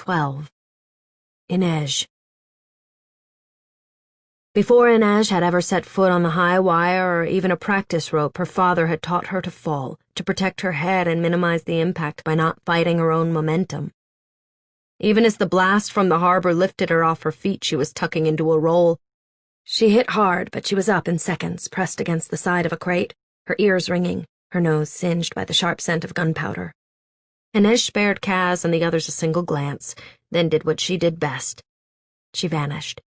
12. Inej. Before Inej had ever set foot on the high wire or even a practice rope, her father had taught her to fall, to protect her head and minimize the impact by not fighting her own momentum. Even as the blast from the harbor lifted her off her feet, she was tucking into a roll. She hit hard, but she was up in seconds, pressed against the side of a crate, her ears ringing, her nose singed by the sharp scent of gunpowder. Inej spared Kaz and the others a single glance, then did what she did best. She vanished.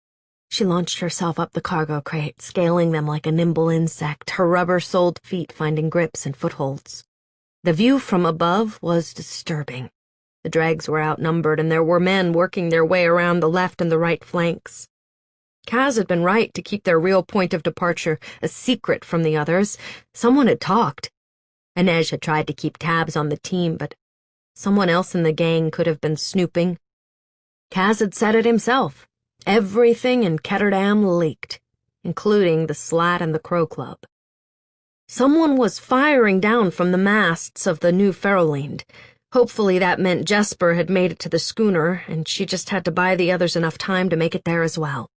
She launched herself up the cargo crate, scaling them like a nimble insect, her rubber-soled feet finding grips and footholds. The view from above was disturbing. The dregs were outnumbered, and there were men working their way around the left and the right flanks. Kaz had been right to keep their real point of departure a secret from the others. Someone had talked. Inej had tried to keep tabs on the team, but someone else in the gang could have been snooping. Kaz had said it himself. Everything in Ketterdam leaked, including the Slat and the Crow Club. Someone was firing down from the masts of the new Ferroland. Hopefully that meant Jesper had made it to the schooner, and she just had to buy the others enough time to make it there as well.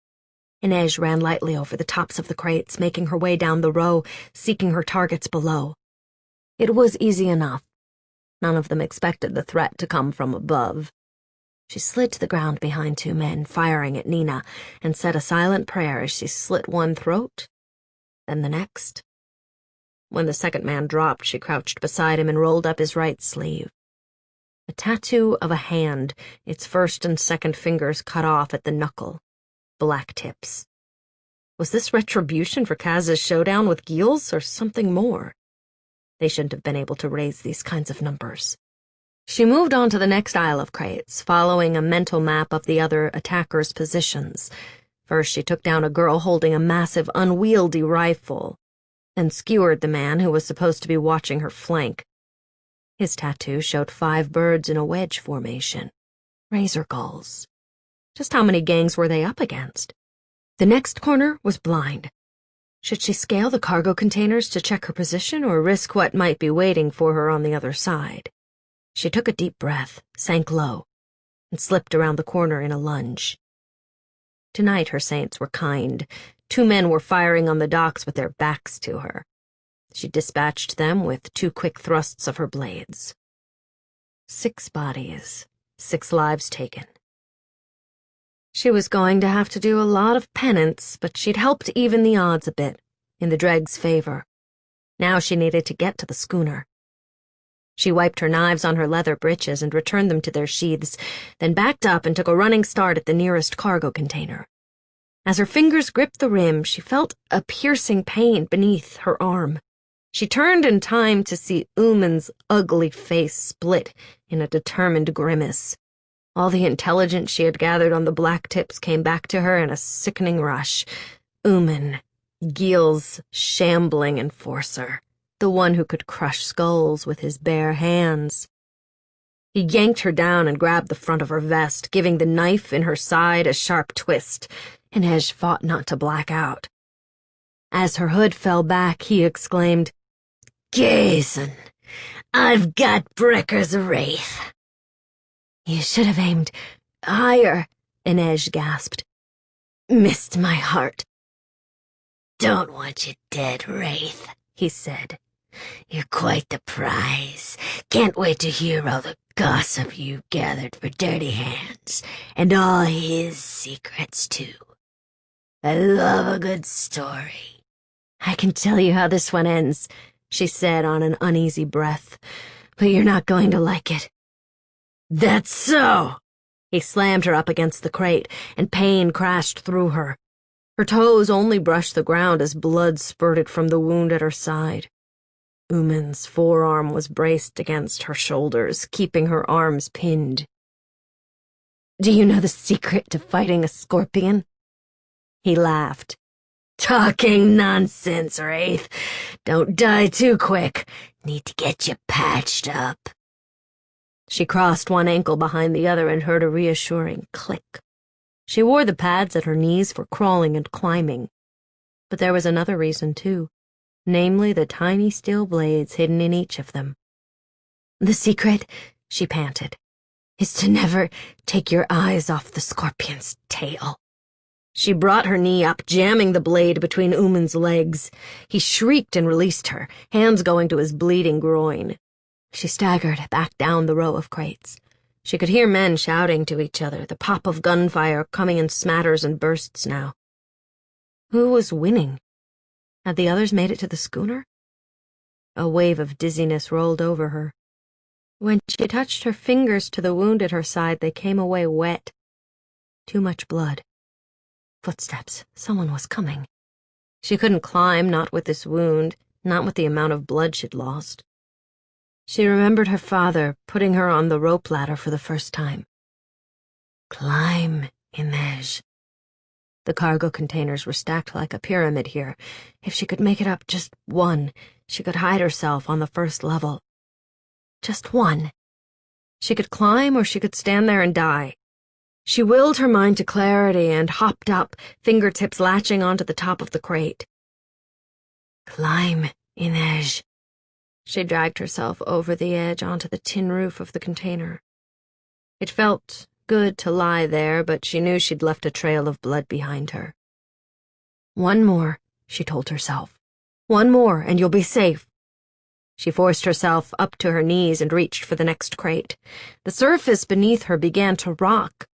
Inej ran lightly over the tops of the crates, making her way down the row, seeking her targets below. It was easy enough. None of them expected the threat to come from above. She slid to the ground behind two men, firing at Nina, and said a silent prayer as she slit one throat, then the next. When the second man dropped, she crouched beside him and rolled up his right sleeve. A tattoo of a hand, its first and second fingers cut off at the knuckle. Black tips. Was this retribution for Kaz's showdown with Giels, or something more? They shouldn't have been able to raise these kinds of numbers. She moved on to the next aisle of crates, following a mental map of the other attackers' positions. First, she took down a girl holding a massive, unwieldy rifle, and skewered the man who was supposed to be watching her flank. His tattoo showed 5 birds in a wedge formation. Razor gulls. Just how many gangs were they up against? The next corner was blind. Should she scale the cargo containers to check her position or risk what might be waiting for her on the other side? She took a deep breath, sank low, and slipped around the corner in a lunge. Tonight her saints were kind. 2 men were firing on the docks with their backs to her. She dispatched them with 2 quick thrusts of her blades. 6 bodies, 6 lives taken. She was going to have to do a lot of penance, but she'd helped even the odds a bit, in the dreg's favor. Now she needed to get to the schooner. She wiped her knives on her leather breeches and returned them to their sheaths, then backed up and took a running start at the nearest cargo container. As her fingers gripped the rim, she felt a piercing pain beneath her arm. She turned in time to see Uman's ugly face split in a determined grimace. All the intelligence she had gathered on the black tips came back to her in a sickening rush. Uman, Giels' shambling enforcer, the one who could crush skulls with his bare hands. He yanked her down and grabbed the front of her vest, giving the knife in her side a sharp twist. Inej fought not to black out. As her hood fell back, he exclaimed, "Jason, I've got Brecker's wraith." "You should have aimed higher," Inej gasped. "Missed my heart." "Don't want you dead, Wraith," he said. "You're quite the prize. Can't wait to hear all the gossip you gathered for Dirty Hands, and all his secrets, too. I love a good story." "I can tell you how this one ends," she said on an uneasy breath, "but you're not going to like it." "That's so!" He slammed her up against the crate, and pain crashed through her. Her toes only brushed the ground as blood spurted from the wound at her side. Uman's forearm was braced against her shoulders, keeping her arms pinned. "Do you know the secret to fighting a scorpion?" He laughed. "Talking nonsense, Wraith. Don't die too quick. Need to get you patched up." She crossed one ankle behind the other and heard a reassuring click. She wore the pads at her knees for crawling and climbing. But there was another reason, too, namely the tiny steel blades hidden in each of them. "The secret?" she panted. is to never take your eyes off the scorpion's tail. She brought her knee up, jamming the blade between Uman's legs. He shrieked and released her, hands going to his bleeding groin. She staggered back down the row of crates. She could hear men shouting to each other, the pop of gunfire coming in smatters and bursts now. Who was winning? Had the others made it to the schooner? A wave of dizziness rolled over her. When she touched her fingers to the wound at her side, they came away wet. Too much blood. Footsteps. Someone was coming. She couldn't climb, not with this wound, not with the amount of blood she'd lost. She remembered her father putting her on the rope ladder for the first time. Climb, Inej. The cargo containers were stacked like a pyramid here. If she could make it up just one, she could hide herself on the first level. Just one. She could climb or she could stand there and die. She willed her mind to clarity and hopped up, fingertips latching onto the top of the crate. Climb, Inej. She dragged herself over the edge onto the tin roof of the container. It felt good to lie there, but she knew she'd left a trail of blood behind her. One more, she told herself. One more, and you'll be safe. She forced herself up to her knees and reached for the next crate. The surface beneath her began to rock.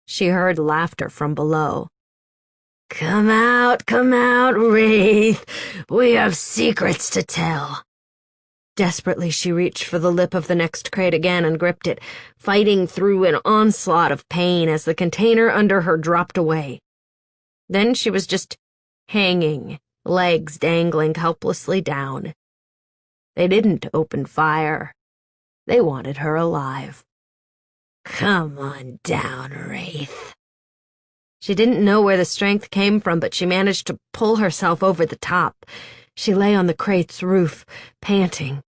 She heard laughter from below. Come out, Wraith. We have secrets to tell. Desperately, she reached for the lip of the next crate again and gripped it, fighting through an onslaught of pain as the container under her dropped away. Then she was just hanging, legs dangling helplessly down. They didn't open fire. They wanted her alive. Come on down, Wraith. She didn't know where the strength came from, but she managed to pull herself over the top. She lay on the crate's roof, panting.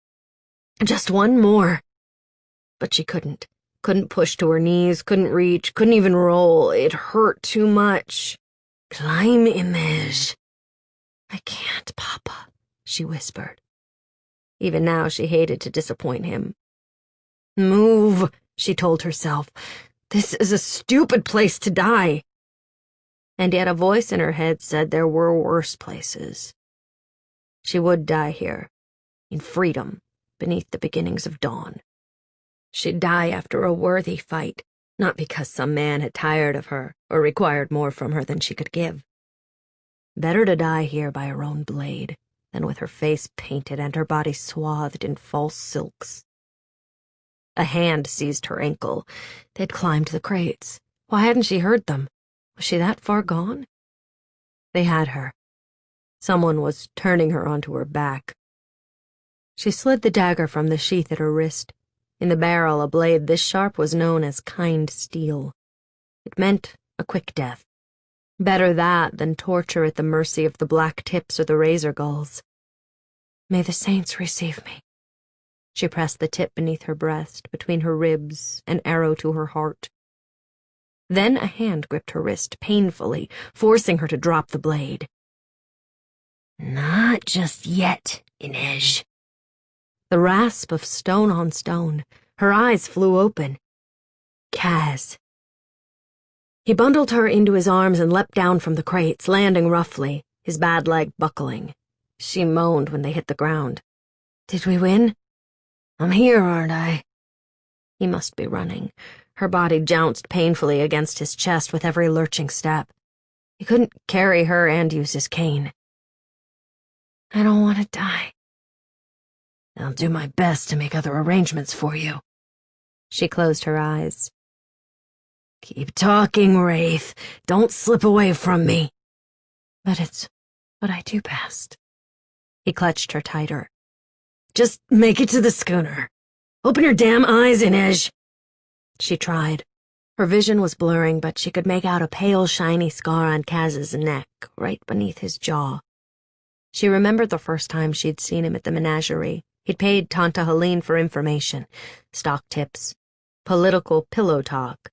Just one more. But she couldn't. Couldn't push to her knees, couldn't reach, couldn't even roll. It hurt too much. Climb, Inej. I can't, Papa, she whispered. Even now she hated to disappoint him. Move, she told herself. This is a stupid place to die. And yet a voice in her head said there were worse places. She would die here, in freedom, beneath the beginnings of dawn. She'd die after a worthy fight, not because some man had tired of her or required more from her than she could give. Better to die here by her own blade than with her face painted and her body swathed in false silks. A hand seized her ankle. They'd climbed the crates. Why hadn't she heard them? Was she that far gone? They had her. Someone was turning her onto her back. She slid the dagger from the sheath at her wrist. In the barrel, a blade this sharp was known as kind steel. It meant a quick death. Better that than torture at the mercy of the black tips or the razor gulls. May the saints receive me. She pressed the tip beneath her breast, between her ribs, an arrow to her heart. Then a hand gripped her wrist painfully, forcing her to drop the blade. Not just yet, Inej. The rasp of stone on stone. Her eyes flew open. Kaz. He bundled her into his arms and leapt down from the crates, landing roughly, his bad leg buckling. She moaned when they hit the ground. Did we win? I'm here, aren't I? He must be running. Her body jounced painfully against his chest with every lurching step. He couldn't carry her and use his cane. I don't want to die. I'll do my best to make other arrangements for you. She closed her eyes. Keep talking, Wraith. Don't slip away from me. But it's what I do best. He clutched her tighter. Just make it to the schooner. Open your damn eyes, Inej. She tried. Her vision was blurring, but she could make out a pale, shiny scar on Kaz's neck, right beneath his jaw. She remembered the first time she'd seen him at the menagerie. He'd paid Tanta Helene for information, stock tips, political pillow talk,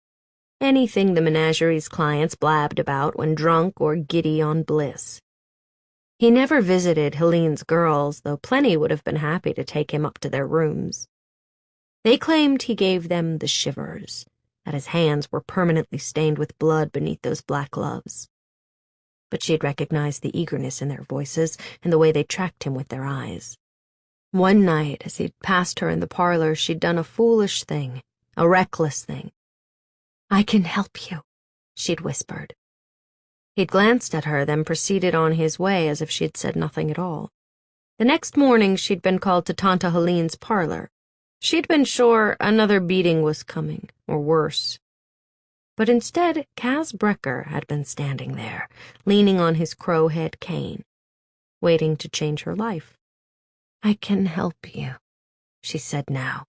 anything the menagerie's clients blabbed about when drunk or giddy on bliss. He never visited Helene's girls, though plenty would have been happy to take him up to their rooms. They claimed he gave them the shivers, that his hands were permanently stained with blood beneath those black gloves. But she had recognized the eagerness in their voices and the way they tracked him with their eyes. One night, as he'd passed her in the parlor, she'd done a foolish thing, a reckless thing. "I can help you," she'd whispered. He'd glanced at her, then proceeded on his way as if she'd said nothing at all. The next morning, she'd been called to Tanta Helene's parlor. She'd been sure another beating was coming, or worse. But instead, Kaz Brecker had been standing there, leaning on his crowhead cane, waiting to change her life. "I can help you," she said now.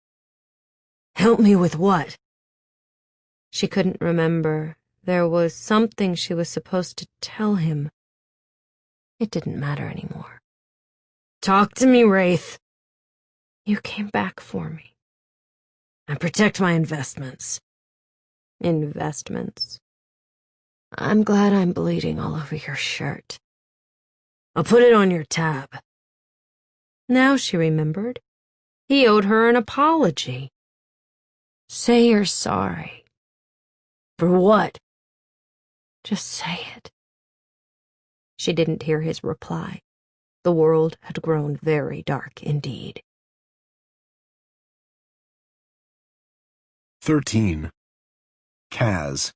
"Help me with what?" She couldn't remember. There was something she was supposed to tell him. It didn't matter anymore. "Talk to me, Wraith." "You came back for me." "I protect my investments." "Investments? I'm glad I'm bleeding all over your shirt." "I'll put it on your tab." Now she remembered. He owed her an apology. "Say you're sorry." "For what?" "Just say it." She didn't hear his reply. The world had grown very dark indeed. 13. Kaz.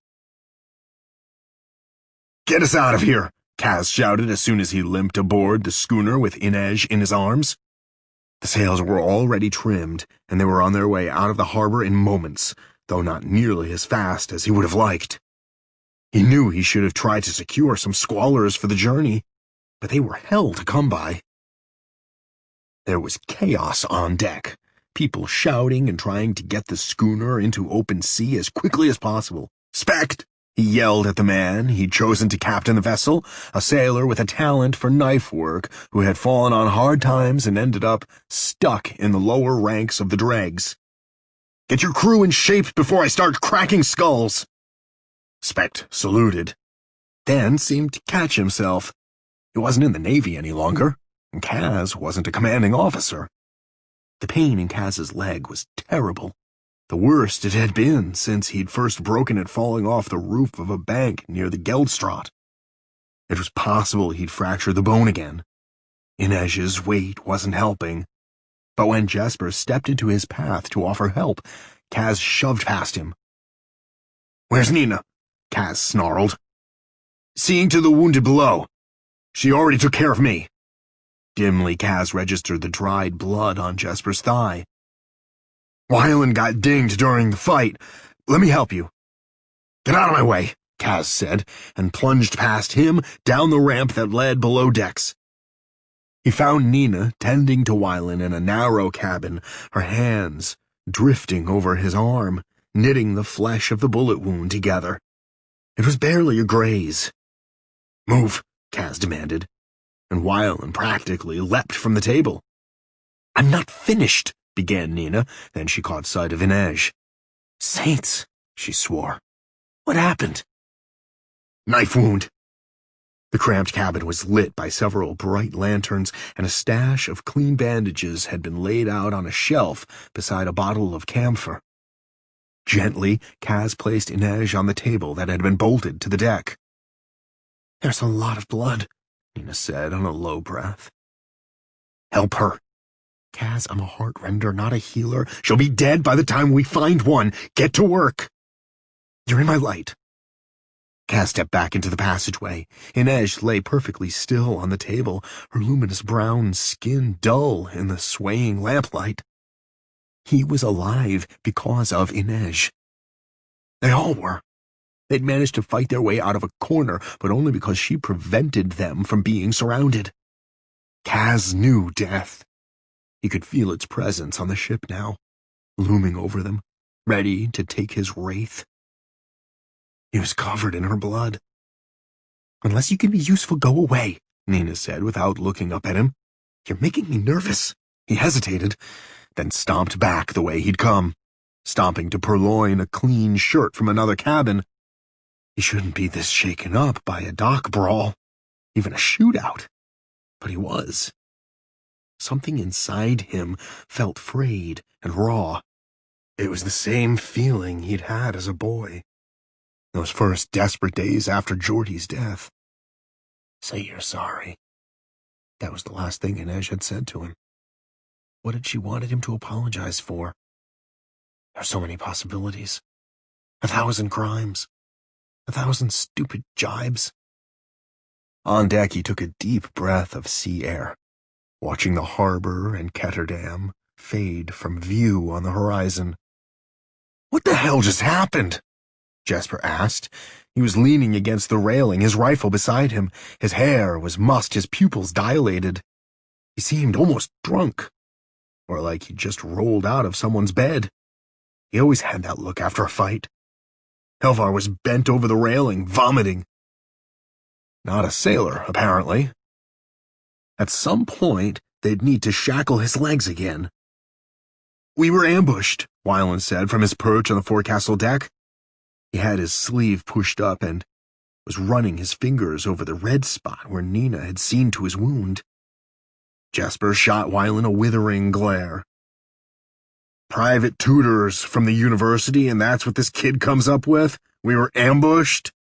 "Get us out of here!" Kaz shouted as soon as he limped aboard the schooner with Inej in his arms. The sails were already trimmed, and they were on their way out of the harbor in moments, though not nearly as fast as he would have liked. He knew he should have tried to secure some squallers for the journey, but they were hell to come by. There was chaos on deck, people shouting and trying to get the schooner into open sea as quickly as possible. "Specht!" he yelled at the man he'd chosen to captain the vessel, a sailor with a talent for knife work who had fallen on hard times and ended up stuck in the lower ranks of the dregs. "Get your crew in shape before I start cracking skulls." Specht saluted, then seemed to catch himself. He wasn't in the Navy any longer, and Kaz wasn't a commanding officer. The pain in Kaz's leg was terrible, the worst it had been since he'd first broken it falling off the roof of a bank near the Geldstraat. It was possible he'd fracture the bone again. Inej's weight wasn't helping, but when Jesper stepped into his path to offer help, Kaz shoved past him. "Where's Nina?" Kaz snarled. "Seeing to the wounded below. She already took care of me." Dimly, Kaz registered the dried blood on Jesper's thigh. "Wylan got dinged during the fight. Let me help you." "Get out of my way," Kaz said, and plunged past him down the ramp that led below decks. He found Nina tending to Wylan in a narrow cabin, her hands drifting over his arm, knitting the flesh of the bullet wound together. It was barely a graze. "Move," Kaz demanded, and Wylan practically leapt from the table. "I'm not finished," began Nina, then she caught sight of Inej. "Saints," she swore. "What happened?" "Knife wound." The cramped cabin was lit by several bright lanterns, and a stash of clean bandages had been laid out on a shelf beside a bottle of camphor. Gently, Kaz placed Inej on the table that had been bolted to the deck. "There's a lot of blood," Nina said on a low breath. "Help her." "Kaz, I'm a heart-render, not a healer. She'll be dead by the time we find one. Get to work." "You're in my light." Kaz stepped back into the passageway. Inej lay perfectly still on the table, her luminous brown skin dull in the swaying lamplight. He was alive because of Inej. They all were. They'd managed to fight their way out of a corner, but only because she prevented them from being surrounded. Kaz knew death. He could feel its presence on the ship now, looming over them, ready to take his wraith. He was covered in her blood. "Unless you can be useful, go away," Nina said without looking up at him. "You're making me nervous." He hesitated, then stomped back the way he'd come, stomping to purloin a clean shirt from another cabin. He shouldn't be this shaken up by a dock brawl, even a shootout. But he was. Something inside him felt frayed and raw. It was the same feeling he'd had as a boy. Those first desperate days after Geordie's death. Say you're sorry. That was the last thing Inej had said to him. What had she wanted him to apologize for? There are so many possibilities. 1,000 crimes. 1,000 stupid jibes. On deck, he took a deep breath of sea air, watching the harbor and Ketterdam fade from view on the horizon. What the hell just happened? Jasper asked. He was leaning against the railing, his rifle beside him. His hair was mussed, his pupils dilated. He seemed almost drunk, or like he'd just rolled out of someone's bed. He always had that look after a fight. Helvar was bent over the railing, vomiting. Not a sailor, apparently. At some point, they'd need to shackle his legs again. We were ambushed, Wyland said from his perch on the forecastle deck. He had his sleeve pushed up and was running his fingers over the red spot where Nina had seen to his wound. Jasper shot Wyland a withering glare. Private tutors from the university, and that's what this kid comes up with? We were ambushed?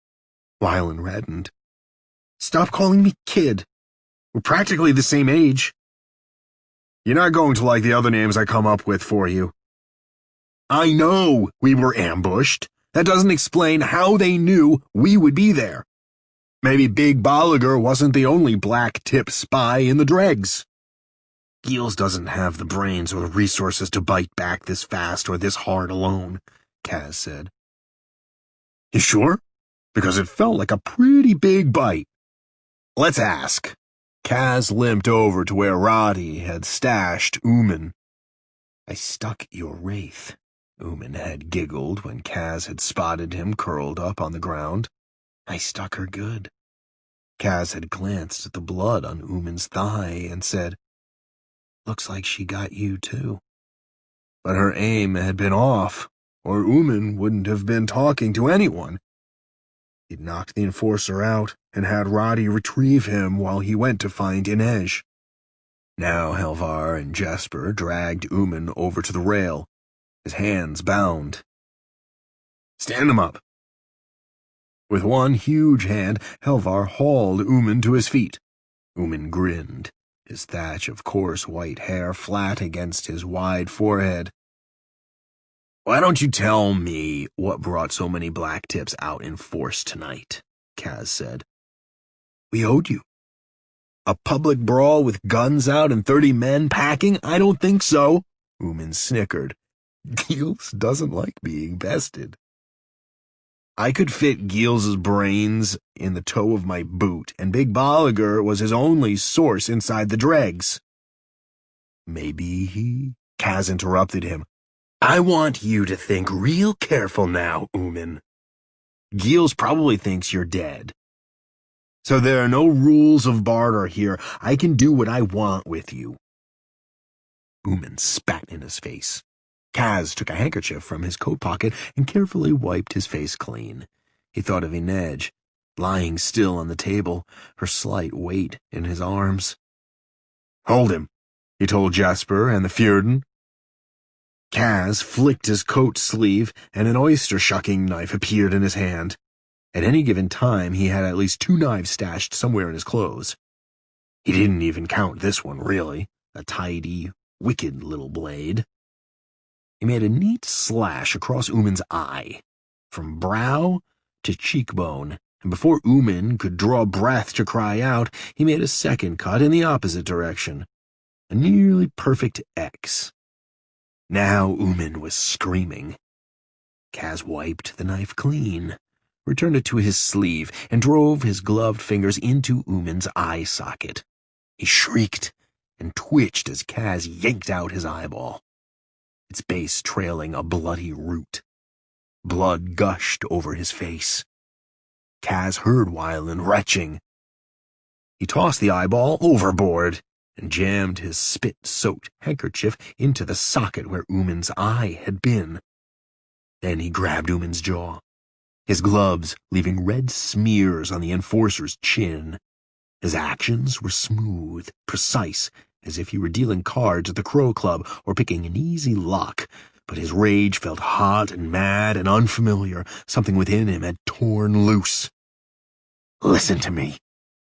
Wyland reddened. Stop calling me kid. We're practically the same age. You're not going to like the other names I come up with for you. I know we were ambushed. That doesn't explain how they knew we would be there. Maybe Big Bolliger wasn't the only black-tip spy in the dregs. Giles doesn't have the brains or the resources to bite back this fast or this hard alone, Kaz said. You sure? Because it felt like a pretty big bite. Let's ask. Kaz limped over to where Roddy had stashed Ooman. I stuck your wraith, Ooman had giggled when Kaz had spotted him curled up on the ground. I stuck her good. Kaz had glanced at the blood on Ooman's thigh and said, Looks like she got you too. But her aim had been off, or Ooman wouldn't have been talking to anyone. He'd knocked the enforcer out and had Roddy retrieve him while he went to find Inej. Now Helvar and Jasper dragged Ooman over to the rail, his hands bound. Stand him up. With one huge hand, Helvar hauled Ooman to his feet. Ooman grinned, his thatch of coarse white hair flat against his wide forehead. Why don't you tell me what brought so many black tips out in force tonight? Kaz said. We owed you. A public brawl with guns out and 30 men packing? I don't think so. Ooman snickered. Giles doesn't like being bested. I could fit Giles's brains in the toe of my boot, and Big Bolliger was his only source inside the dregs. Maybe he... Kaz interrupted him. I want you to think real careful now, Ooman. Giles probably thinks you're dead. So there are no rules of barter here. I can do what I want with you. Ooman spat in his face. Kaz took a handkerchief from his coat pocket and carefully wiped his face clean. He thought of Inej, lying still on the table, her slight weight in his arms. Hold him, he told Jasper and the Fjordan. Kaz flicked his coat sleeve, and an oyster-shucking knife appeared in his hand. At any given time, he had at least 2 knives stashed somewhere in his clothes. He didn't even count this one, really, a tidy, wicked little blade. He made a neat slash across Ooman's eye, from brow to cheekbone, and before Ooman could draw breath to cry out, he made a second cut in the opposite direction, a nearly perfect X. Now Ooman was screaming. Kaz wiped the knife clean, returned it to his sleeve, and drove his gloved fingers into Ooman's eye socket. He shrieked and twitched as Kaz yanked out his eyeball, its base trailing a bloody root. Blood gushed over his face. Kaz heard Wyland retching. He tossed the eyeball overboard and jammed his spit-soaked handkerchief into the socket where Ooman's eye had been. Then he grabbed Ooman's jaw, his gloves leaving red smears on the enforcer's chin. His actions were smooth, precise, as if he were dealing cards at the Crow Club or picking an easy lock, but his rage felt hot and mad and unfamiliar. Something within him had torn loose. "Listen to me,"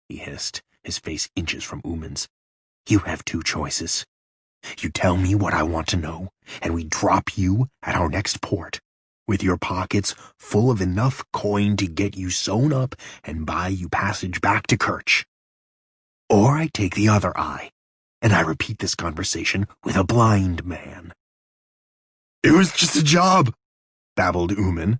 he hissed, his face inches from Ooman's. "You have two choices. You tell me what I want to know, and we drop you at our next port, with your pockets full of enough coin to get you sewn up and buy you passage back to Kerch. Or I take the other eye, and I repeat this conversation with a blind man." "It was just a job," babbled Ooman.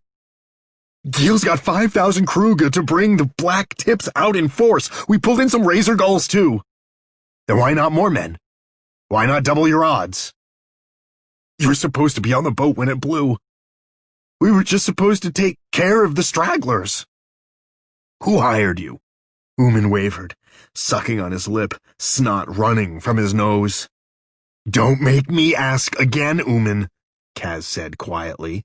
"Gil's got 5,000 Kruga to bring the black tips out in force. We pulled in some razor gulls, too." "Then why not more men? Why not double your odds?" "You were supposed to be on the boat when it blew. We were just supposed to take care of the stragglers." "Who hired you?" Ooman wavered, sucking on his lip, snot running from his nose. "Don't make me ask again, Ooman," Kaz said quietly.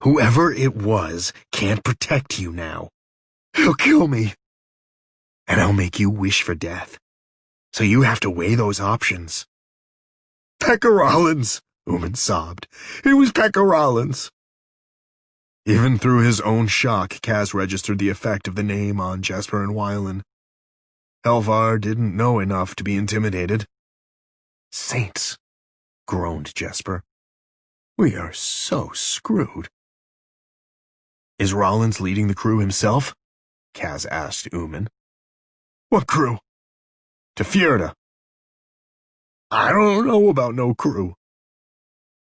"Whoever it was can't protect you now. He'll kill me. And I'll make you wish for death. So you have to weigh those options." "Pekka Rollins," Ooman sobbed. "It was Pekka Rollins." Even through his own shock, Kaz registered the effect of the name on Jesper and Wylan. Helvar didn't know enough to be intimidated. "Saints," groaned Jesper. "We are so screwed." "Is Rollins leading the crew himself?" Kaz asked Ooman. "What crew?" "To Fjorda." "I don't know about no crew.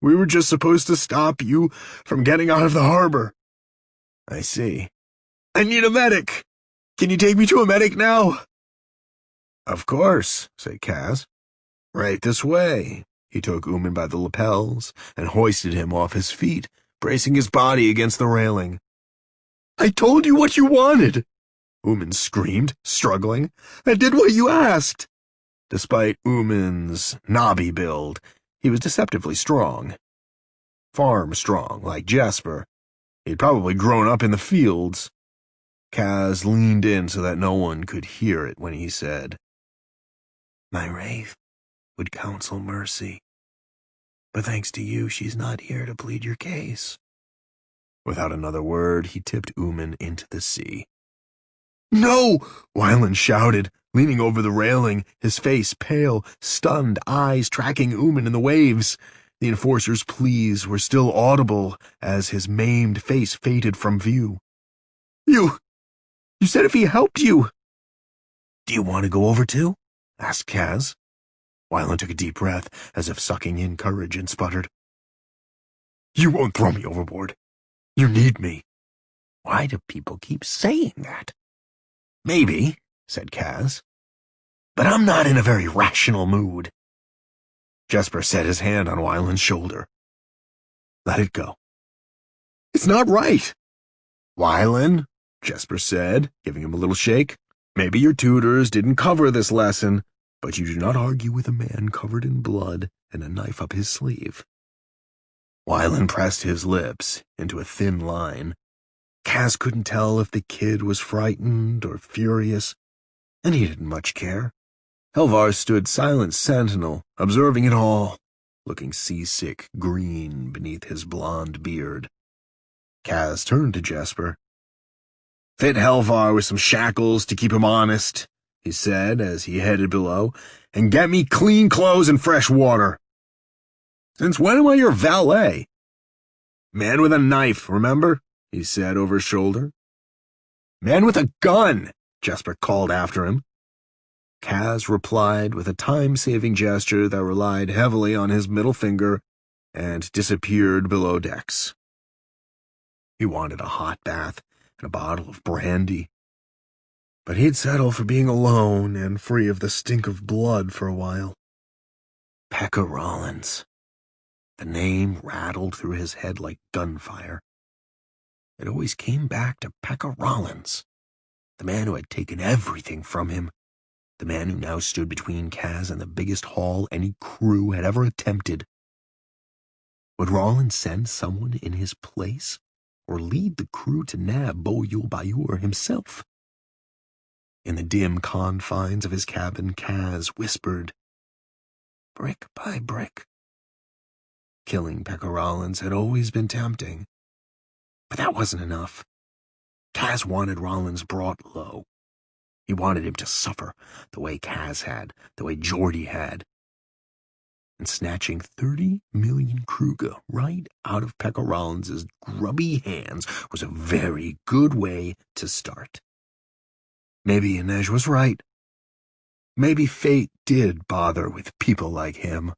We were just supposed to stop you from getting out of the harbor." "I see." "I need a medic. Can you take me to a medic now?" "Of course," said Kaz. "Right this way." He took Ooman by the lapels and hoisted him off his feet, bracing his body against the railing. "I told you what you wanted," Ooman screamed, struggling. "I did what you asked." Despite Ooman's knobby build, he was deceptively strong. Farm strong, like Jesper. He'd probably grown up in the fields. Kaz leaned in so that no one could hear it when he said, "My Wraith would counsel mercy. But thanks to you, she's not here to plead your case." Without another word, he tipped Ooman into the sea. "No!" Wylan shouted, leaning over the railing, his face pale, stunned eyes tracking Ooman in the waves. The enforcer's pleas were still audible as his maimed face faded from view. You said if he helped you." "Do you want to go over too?" asked Kaz. Wylan took a deep breath, as if sucking in courage, and sputtered, "You won't throw me overboard. You need me." "Why do people keep saying that?" "Maybe," said Kaz. "But I'm not in a very rational mood." Jesper set his hand on Wylan's shoulder. "Let it go." "It's not right." "Wylan," Jesper said, giving him a little shake, "maybe your tutors didn't cover this lesson, but you do not argue with a man covered in blood and a knife up his sleeve." Wylan pressed his lips into a thin line. Kaz couldn't tell if the kid was frightened or furious, and he didn't much care. Helvar stood silent sentinel, observing it all, looking seasick green beneath his blonde beard. Kaz turned to Jesper. "Fit Helvar with some shackles to keep him honest," he said as he headed below, "and get me clean clothes and fresh water. Since when am I your valet?" "Man with a knife, remember?" he said over his shoulder. "Man with a gun," Jesper called after him. Kaz replied with a time-saving gesture that relied heavily on his middle finger and disappeared below decks. He wanted a hot bath and a bottle of brandy, but he'd settle for being alone and free of the stink of blood for a while. Pekka Rollins. The name rattled through his head like gunfire. It always came back to Pekka Rollins, the man who had taken everything from him, the man who now stood between Kaz and the biggest haul any crew had ever attempted. Would Rollins send someone in his place, or lead the crew to nab Bo-Yul Bayur himself? In the dim confines of his cabin, Kaz whispered, "Brick by brick, Killing Pekka Rollins had always been tempting. But that wasn't enough. Kaz wanted Rollins brought low. He wanted him to suffer the way Kaz had, the way Geordie had. And snatching 30 million Kruger right out of Pekka Rollins' grubby hands was a very good way to start. Maybe Inej was right. Maybe fate did bother with people like him.